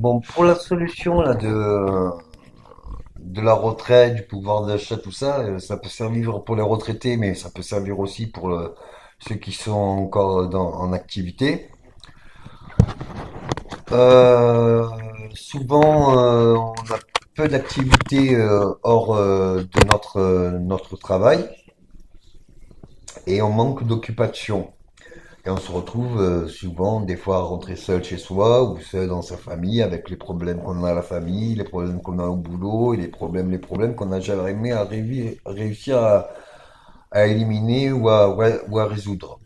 Bon, pour la solution là de la retraite, du pouvoir d'achat, tout ça, ça peut servir pour les retraités, mais ça peut servir aussi pour ceux qui sont encore en activité. Euh, Souvent, on a peu d'activités hors de notre travail et on manque d'occupation. Et on se retrouve souvent, des fois, à rentrer seul chez soi ou seul dans sa famille avec les problèmes qu'on a à la famille, les problèmes qu'on a au boulot et les problèmes qu'on n'a jamais réussir à éliminer ou à résoudre.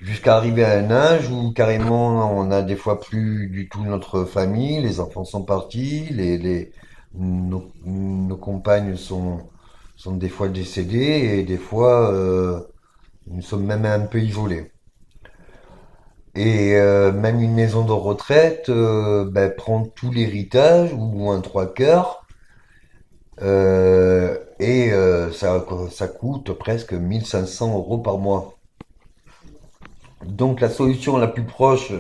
Jusqu'à arriver à un âge où carrément on a des fois plus du tout notre famille, les enfants sont partis, nos compagnes sont des fois décédées et des fois nous sommes même un peu isolés. Et même une maison de retraite ben, prend tout l'héritage ou un trois quarts ça coûte presque 1 500 € par mois. Donc la solution la plus proche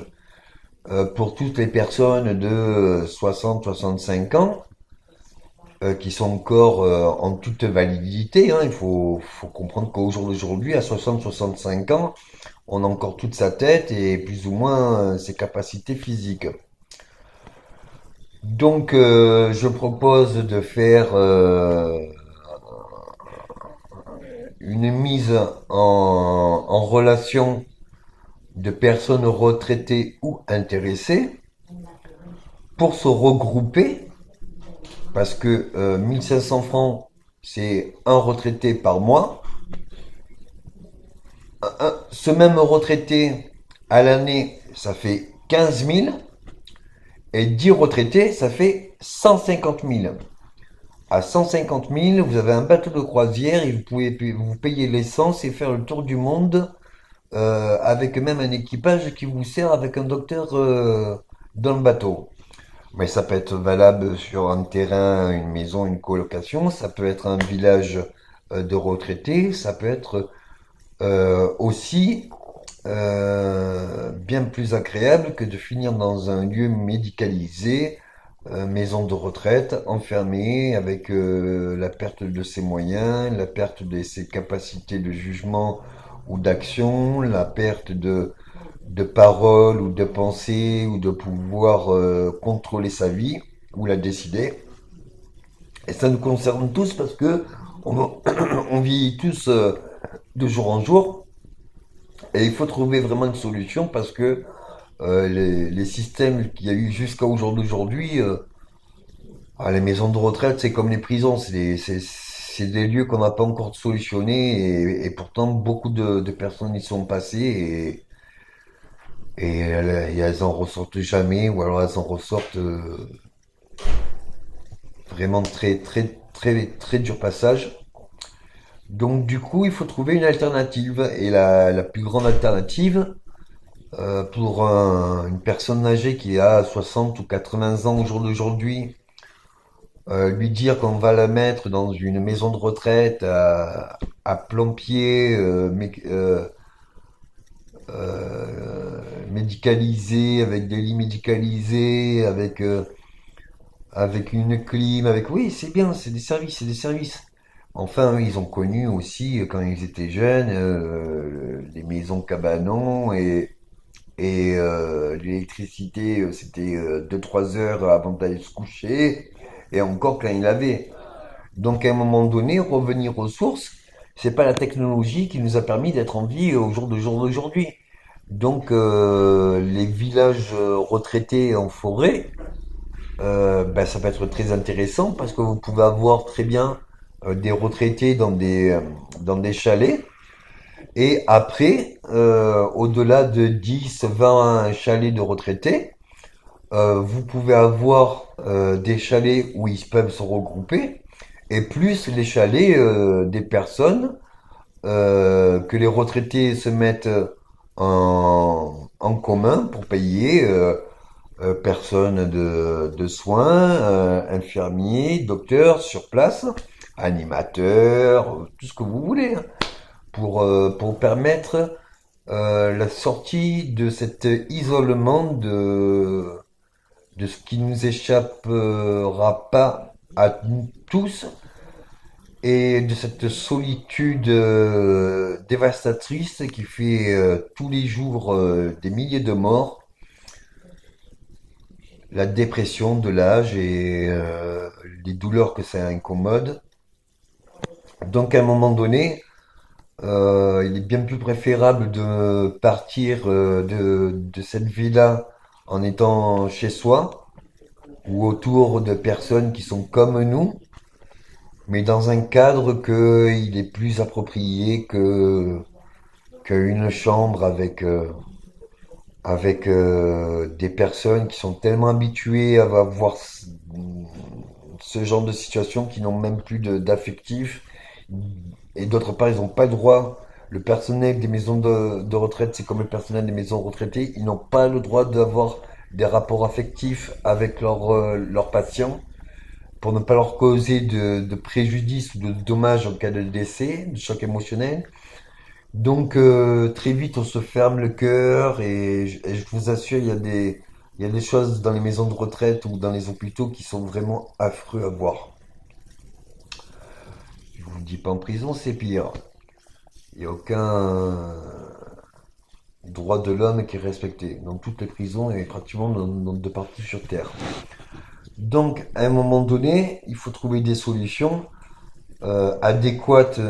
pour toutes les personnes de 60-65 ans qui sont encore en toute validité, hein, faut comprendre qu'au jour d'aujourd'hui, à 60-65 ans, on a encore toute sa tête et plus ou moins ses capacités physiques. Donc, je propose de faire une mise en relation de personnes retraitées ou intéressées pour se regrouper, parce que 1500 francs, c'est un retraité par mois. Ce même retraité, à l'année, ça fait 15 000, et 10 retraités, ça fait 150 000. À 150 000, vous avez un bateau de croisière et vous pouvez vous payer l'essence et faire le tour du monde avec même un équipage qui vous sert avec un docteur dans le bateau. Mais ça peut être valable sur un terrain, une maison, une colocation, ça peut être un village de retraités, ça peut être aussi bien plus agréable que de finir dans un lieu médicalisé, maison de retraite, enfermé avec la perte de ses moyens, la perte de ses capacités de jugement ou d'action, la perte de parole ou de pensée ou de pouvoir contrôler sa vie ou la décider. Et ça nous concerne tous parce que on, on vit tous de jour en jour et il faut trouver vraiment une solution parce que les systèmes qu'il y a eu jusqu'à aujourd'hui, les maisons de retraite, c'est comme les prisons, c'est des lieux qu'on n'a pas encore solutionnés et pourtant beaucoup de personnes y sont passées et elles en ressortent jamais ou alors elles en ressortent vraiment très très très très dur passage. Donc du coup, il faut trouver une alternative et la plus grande alternative pour une personne âgée qui a 60 ou 80 ans au jour d'aujourd'hui, lui dire qu'on va la mettre dans une maison de retraite à plein-pied, médicalisé, avec des lits médicalisés, avec une clim, avec... Oui, c'est bien, c'est des services, c'est des services. Enfin, ils ont connu aussi, quand ils étaient jeunes, les maisons cabanons et l'électricité, c'était 2-3 heures avant d'aller se coucher, et encore quand il avait. Donc à un moment donné, revenir aux sources, c'est pas la technologie qui nous a permis d'être en vie au jour d'aujourd'hui. Donc les villages retraités en forêt, ben, ça peut être très intéressant parce que vous pouvez avoir très bien des retraités dans des chalets. Et après, au-delà de 10-20 chalets de retraités, vous pouvez avoir des chalets où ils peuvent se regrouper, et plus les chalets des personnes que les retraités se mettent en commun pour payer personnes de soins, infirmiers, docteurs sur place, animateurs, tout ce que vous voulez, hein, pour permettre la sortie de cet isolement de ce qui nous échappera pas à nous tous et de cette solitude dévastatrice qui fait tous les jours des milliers de morts, la dépression de l'âge et les douleurs que ça incommode. Donc à un moment donné, il est bien plus préférable de partir de cette vie-là en étant chez soi ou autour de personnes qui sont comme nous, mais dans un cadre que il est plus approprié que qu'une chambre avec des personnes qui sont tellement habituées à voir ce genre de situation qui n'ont même plus d'affectif. Et d'autre part, ils n'ont pas le droit. Le personnel des maisons de retraite, c'est comme le personnel des maisons retraitées, ils n'ont pas le droit d'avoir des rapports affectifs avec leurs patients pour ne pas leur causer de préjudice ou de dommages en cas de décès, de choc émotionnel. Donc très vite on se ferme le cœur et je vous assure il y a des choses dans les maisons de retraite ou dans les hôpitaux qui sont vraiment affreux à voir. Je vous le dis pas en prison, c'est pire. Il n'y a aucun droit de l'homme qui est respecté dans toutes les prisons et pratiquement de partout sur Terre. Donc à un moment donné, il faut trouver des solutions adéquates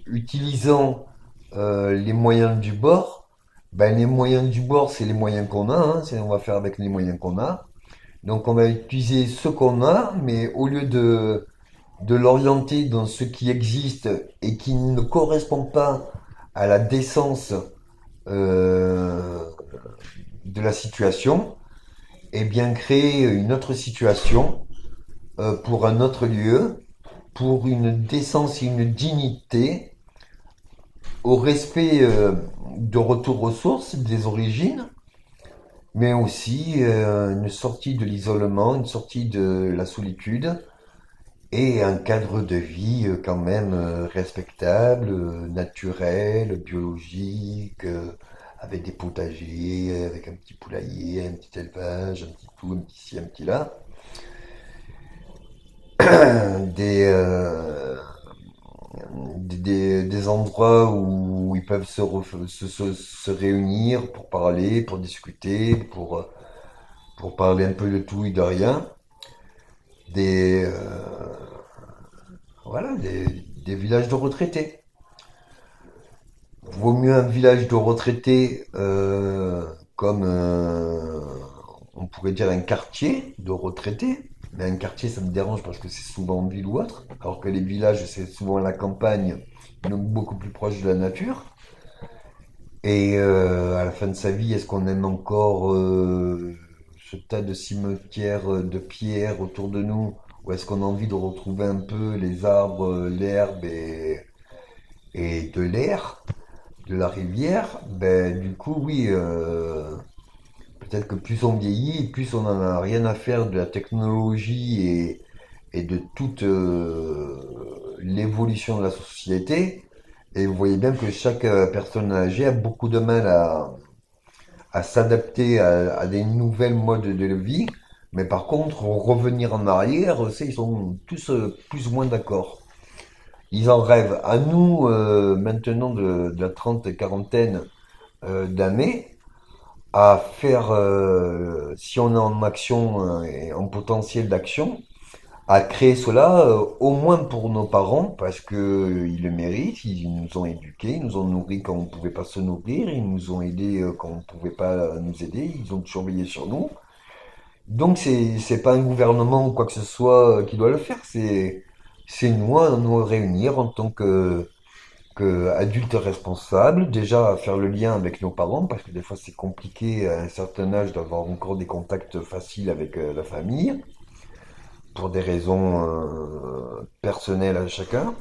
utilisant les moyens du bord. Ben, les moyens du bord, c'est les moyens qu'on a, hein, on va faire avec les moyens qu'on a. Donc on va utiliser ce qu'on a, mais au lieu de l'orienter dans ce qui existe et qui ne correspond pas à la décence euh, de la situation, et bien créer une autre situation pour un autre lieu, pour une décence et une dignité, au respect de retour aux sources, des origines, mais aussi une sortie de l'isolement, une sortie de la solitude et un cadre de vie quand même respectable, naturel, biologique, avec des potagers, avec un petit poulailler, un petit élevage, un petit tout, un petit ci, un petit là. Des, des endroits où ils peuvent se réunir pour parler, pour discuter, pour parler un peu de tout et de rien. Des, voilà, des villages de retraités. Vaut mieux un village de retraités comme on pourrait dire un quartier de retraités. Mais un quartier, ça me dérange parce que c'est souvent en ville ou autre, alors que les villages, c'est souvent à la campagne, donc beaucoup plus proche de la nature. Et à la fin de sa vie, est-ce qu'on aime encore ce tas de cimetières de pierre autour de nous, ou est-ce qu'on a envie de retrouver un peu les arbres, l'herbe et de l'air? De la rivière, ben du coup oui, peut-être que plus on vieillit, plus on en a rien à faire de la technologie et de toute l'évolution de la société. Et vous voyez bien que chaque personne âgée a beaucoup de mal à s'adapter à des nouvelles modes de vie. Mais par contre, revenir en arrière, ils sont tous plus ou moins d'accord. Ils en rêvent. À nous, maintenant de la trente quarantaine d'années, à faire, si on est en action et en potentiel d'action, à créer cela au moins pour nos parents, parce que ils le méritent, ils nous ont éduqués, ils nous ont nourris quand on ne pouvait pas se nourrir, ils nous ont aidés quand on ne pouvait pas nous aider, ils ont toujours veillé sur nous. Donc c'est pas un gouvernement ou quoi que ce soit qui doit le faire, c'est nous à nous réunir en tant que adultes responsables, déjà à faire le lien avec nos parents, parce que des fois c'est compliqué à un certain âge d'avoir encore des contacts faciles avec la famille, pour des raisons personnelles à chacun.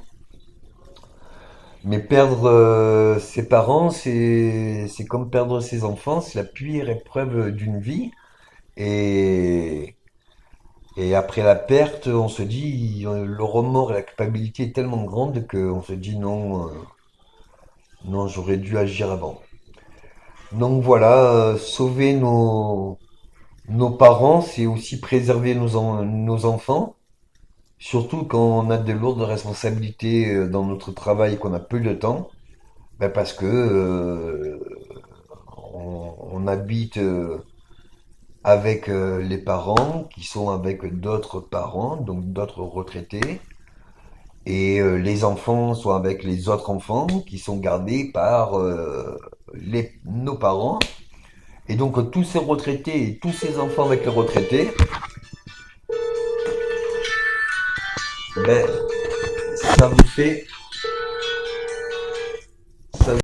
Mais perdre ses parents, c'est comme perdre ses enfants, c'est la pire épreuve d'une vie. Et Et après la perte, on se dit, le remords et la culpabilité est tellement grande qu'on se dit non, non, j'aurais dû agir avant. Donc voilà, sauver nos parents, c'est aussi préserver nos enfants, surtout quand on a de lourdes responsabilités dans notre travail et qu'on a peu de temps, ben parce que on habite avec les parents qui sont avec d'autres parents, donc d'autres retraités, et les enfants sont avec les autres enfants qui sont gardés par nos parents. Et donc tous ces retraités et tous ces enfants avec les retraités, ben, ça vous fait